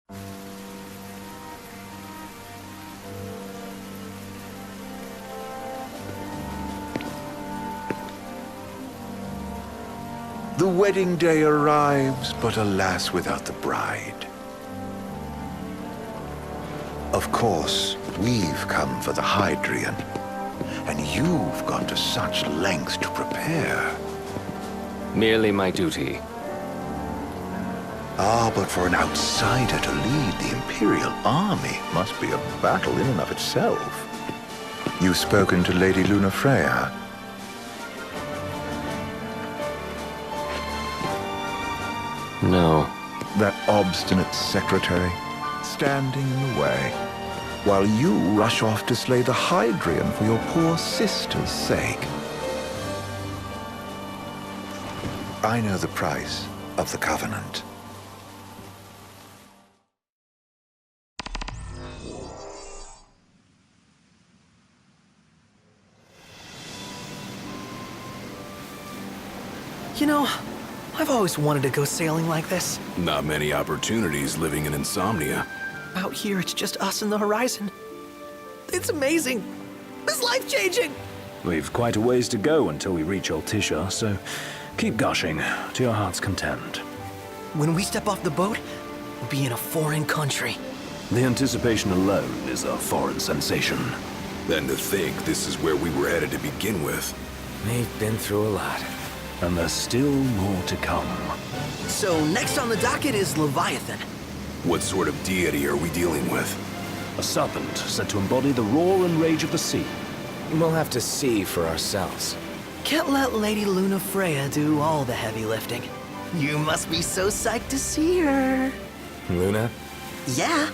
The wedding day arrives, but alas, without the bride. Of course, we've come for the Hydrian, and you've gone to such lengths to prepare. Merely my duty. Ah, but for an outsider to lead the Imperial army must be a battle in and of itself. You've spoken to Lady Lunafreya? No. That obstinate secretary, standing in the way, while you rush off to slay the Hydrian for your poor sister's sake. I know the price of the Covenant. You know, I've always wanted to go sailing like this. Not many opportunities living in Insomnia. Out here, it's just us and the horizon. It's amazing. It's life-changing. We've quite a ways to go until we reach Altissia, so keep gushing to your heart's content. When we step off the boat, we'll be in a foreign country. The anticipation alone is a foreign sensation. Then to think this is where we were headed to begin with. We've been through a lot. And there's still more to come. So next on the docket is Leviathan. What sort of deity are we dealing with? A serpent said to embody the roar and rage of the sea. We'll have to see for ourselves. Can't let Lady Lunafreya do all the heavy lifting. You must be so psyched to see her. Luna? Yeah.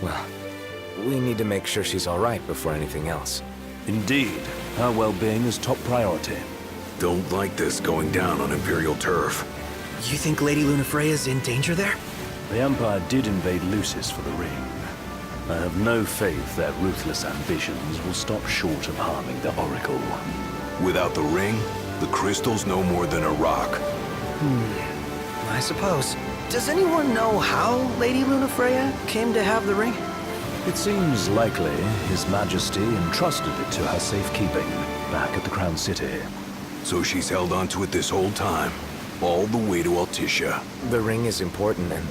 Well, we need to make sure she's all right before anything else. Indeed, her well-being is top priority. Don't like this going down on Imperial turf. You think Lady Lunafreya's in danger there? The Empire did invade Lucis for the ring. I have no faith their ruthless ambitions will stop short of harming the Oracle. Without the ring, the crystal's no more than a rock. I suppose. Does anyone know how Lady Lunafreya came to have the ring? It seems likely His Majesty entrusted it to her safekeeping back at the Crown City. So she's held onto it this whole time, all the way to Altissia. The ring is important, and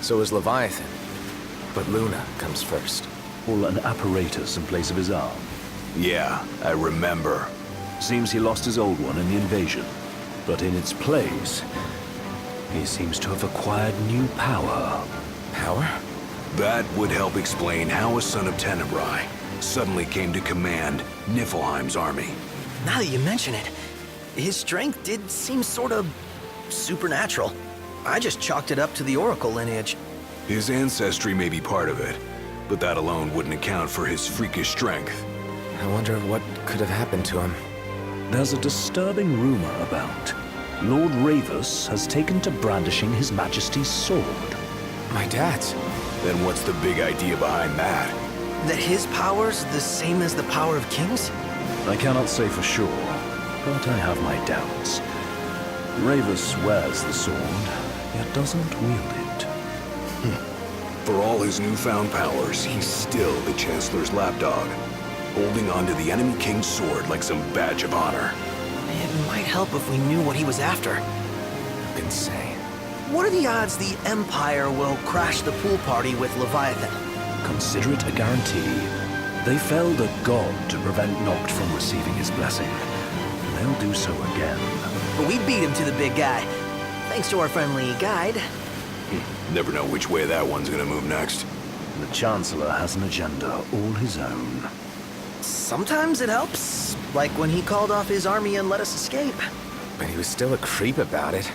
so is Leviathan. But Luna comes first. All an apparatus in place of his arm. Yeah, I remember. Seems he lost his old one in the invasion. But in its place, he seems to have acquired new power. Power? That would help explain how a son of Tenebrai suddenly came to command Niflheim's army. Now that you mention it, his strength did seem sort of supernatural. I just chalked it up to the Oracle lineage. His ancestry may be part of it, but that alone wouldn't account for his freakish strength. I wonder what could have happened to him. There's a disturbing rumor about Lord Ravus has taken to brandishing His Majesty's sword. My dad's. Then what's the big idea behind that? That his power's the same as the power of kings? I cannot say for sure, but I have my doubts. Ravus wears the sword, yet doesn't wield it. For all his newfound powers, he's still the Chancellor's lapdog, holding onto the enemy king's sword like some badge of honor. It might help if we knew what he was after. Who can say? What are the odds the Empire will crash the pool party with Leviathan? Consider it a guarantee. They felled a god to prevent Noct from receiving his blessing. They'll do so again. But we beat him to the big guy, thanks to our friendly guide. Never know which way that one's gonna move next. The Chancellor has an agenda all his own. Sometimes it helps, like when he called off his army and let us escape. But he was still a creep about it.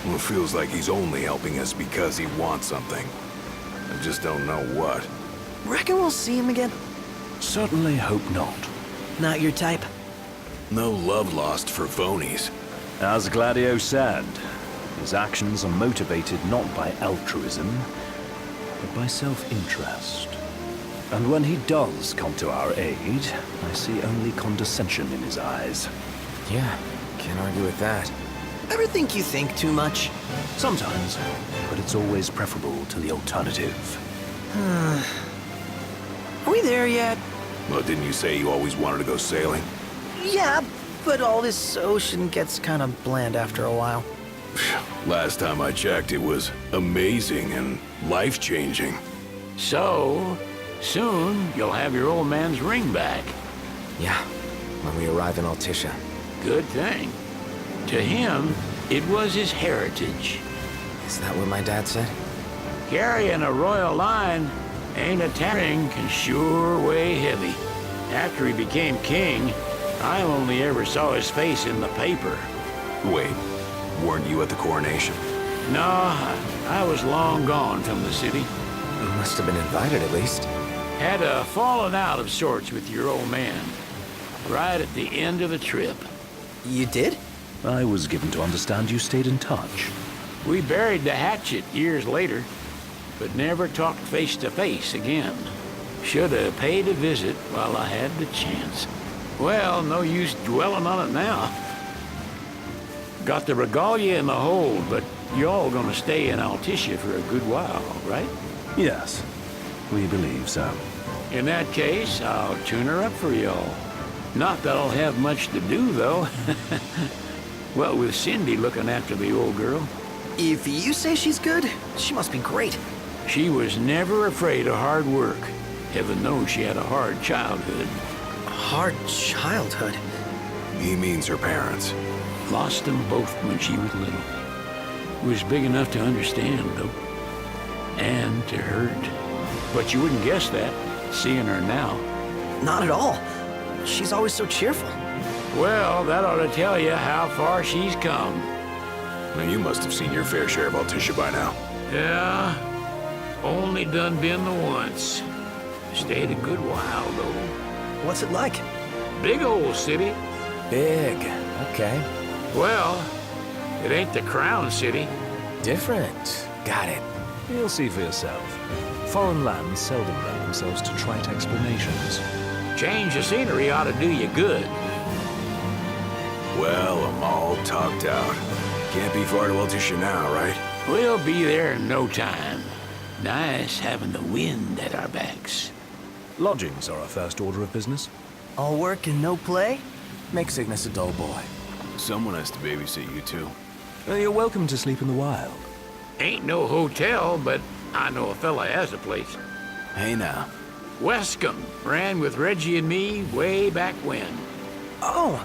Well, it feels like he's only helping us because he wants something. I just don't know what. Reckon we'll see him again? Certainly hope not. Not your type? No love lost for phonies. As Gladio said, his actions are motivated not by altruism, but by self-interest. And when he does come to our aid, I see only condescension in his eyes. Yeah, can't argue with that. Ever think you think too much? Sometimes, but it's always preferable to the alternative. Are we there yet? Well, didn't you say you always wanted to go sailing? Yeah, but all this ocean gets kind of bland after a while. Last time I checked, it was amazing and life-changing. So, soon you'll have your old man's ring back. Yeah, when we arrive in Altissia. Good thing. To him, it was his heritage. Is that what my dad said? Carrying a royal line ain't a ring can sure weigh heavy. After he became king, I only ever saw his face in the paper. Wait, weren't you at the coronation? No, I was long gone from the city. You must have been invited at least. Had a falling out of sorts with your old man. Right at the end of the trip. You did? I was given to understand you stayed in touch. We buried the hatchet years later, but never talked face to face again. Should have paid a visit while I had the chance. Well, no use dwelling on it now. Got the regalia in the hold, but y'all gonna stay in Altissia for a good while, right? Yes, we believe so. In that case, I'll tune her up for y'all. Not that I'll have much to do, though. Well, with Cindy looking after the old girl. If you say she's good, she must be great. She was never afraid of hard work. Heaven knows she had a hard childhood. Hard childhood. He means her parents. Lost them both when she was little. Was big enough to understand, though. And to hurt. But you wouldn't guess that, seeing her now. Not at all. She's always so cheerful. Well, that ought to tell you how far she's come. Now, you must have seen your fair share of Altissia by now. Yeah, only done been the once. Stayed a good while, though. What's it like? Big old city. Big. Okay. Well, it ain't the crown city. Different. Got it. You'll see for yourself. Foreign lands seldom lend themselves to trite explanations. Change of scenery ought to do you good. Well, I'm all talked out. Can't be far to Altissia now, right? We'll be there in no time. Nice having the wind at our backs. Lodgings are our first order of business. All work and no play? Make Cygnus a dull boy. Someone has to babysit you, too. You're welcome to sleep in the wild. Ain't no hotel, but I know a fella has a place. Hey, now. Wescombe ran with Reggie and me way back when. Oh,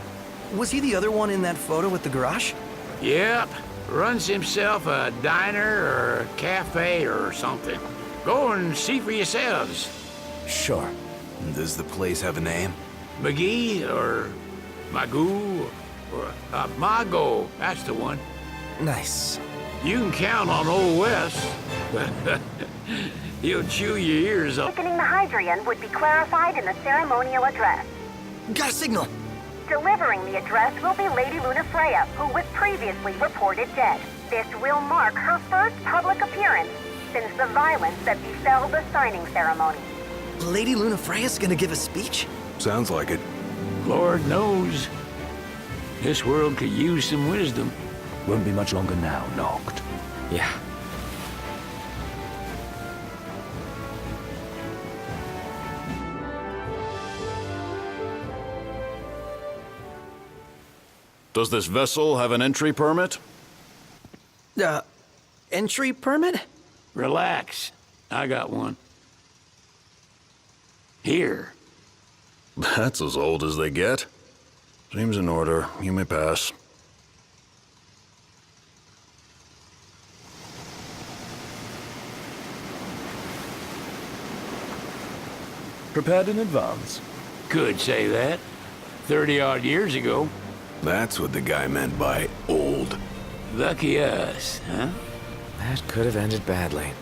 was he the other one in that photo with the garage? Yep, runs himself a diner or a cafe or something. Go and see for yourselves. Sure. Does the place have a name? McGee or Magoo or Mago, that's the one. Nice. You can count on Old Wes. He'll chew your ears up. Thickening the Hydrian would be clarified in the ceremonial address. Got a signal. Delivering the address will be Lady Luna Freya, who was previously reported dead. This will mark her first public appearance since the violence that befell the signing ceremony. Lady Luna Freya's gonna give a speech? Sounds like it. Lord knows. This world could use some wisdom. Won't be much longer now, Noct. Yeah. Does this vessel have an entry permit? Entry permit? Relax. I got one. Here. That's as old as they get. Seems in order. You may pass. Prepared in advance. Could say that. 30-odd years ago. That's what the guy meant by old. Lucky us, huh? That could have ended badly.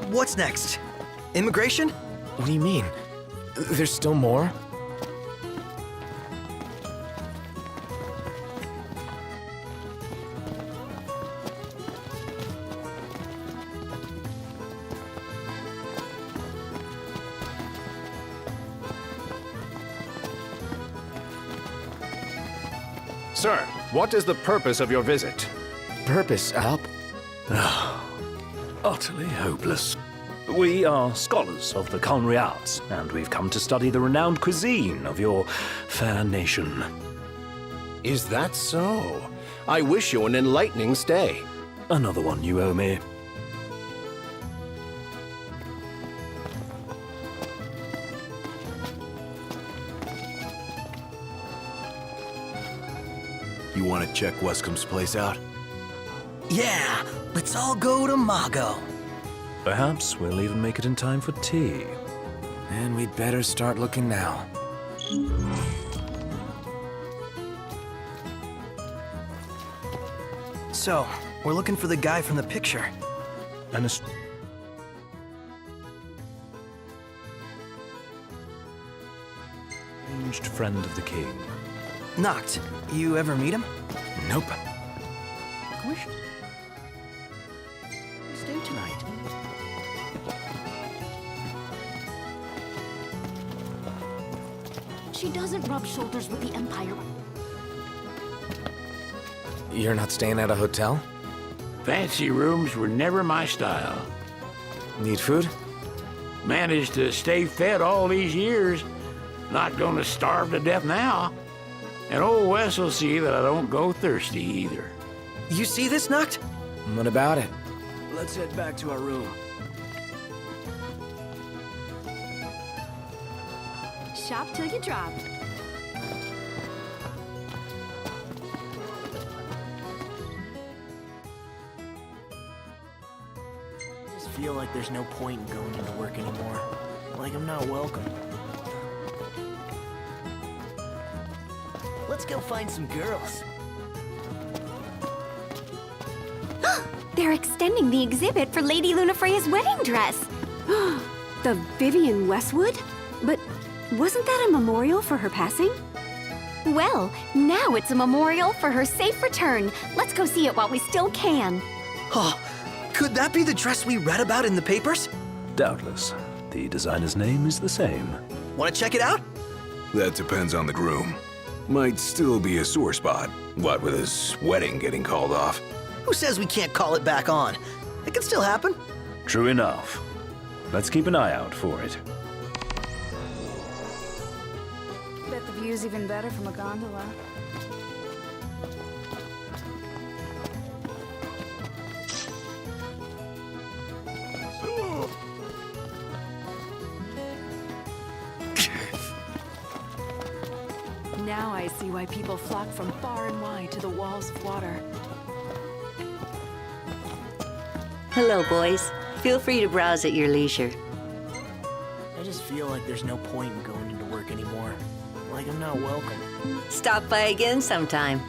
What's next? Immigration? What do you mean? There's still more? Sir, what is the purpose of your visit? Purpose, Alp? Utterly hopeless. We are scholars of the culinary arts, and we've come to study the renowned cuisine of your fair nation. Is that so? I wish you an enlightening stay. Another one you owe me. You want to check Westcomb's place out? Yeah, let's all go to Mago. Perhaps we'll even make it in time for tea. And we'd better start looking now. So, we're looking for the guy from the picture. An estranged friend of the king. Noct, you ever meet him? Nope. Stay tonight. She doesn't rub shoulders with the Empire. You're not staying at a hotel? Fancy rooms were never my style. Need food? Managed to stay fed all these years. Not gonna starve to death now. And old Wes will see that I don't go thirsty either. You see this, Noct? What about it? Let's head back to our room. Shop till you drop. I just feel like there's no point in going into work anymore. Like I'm not welcome. Let's go find some girls. They're extending the exhibit for Lady Lunafreya's wedding dress. The Vivian Westwood? But wasn't that a memorial for her passing? Well, now it's a memorial for her safe return. Let's go see it while we still can. Oh, could that be the dress we read about in the papers? Doubtless. The designer's name is the same. Want to check it out? That depends on the groom. Might still be a sore spot, what with his wedding getting called off. Who says we can't call it back on? It can still happen. True enough. Let's keep an eye out for it. Bet the view's even better from a gondola. Now I see why people flock from far and wide to the walls of water. Hello, boys. Feel free to browse at your leisure. I just feel like there's no point in going into work anymore. Like I'm not welcome. Stop by again sometime.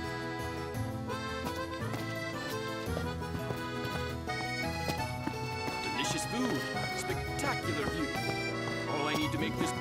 Delicious food, spectacular view. All I need to make this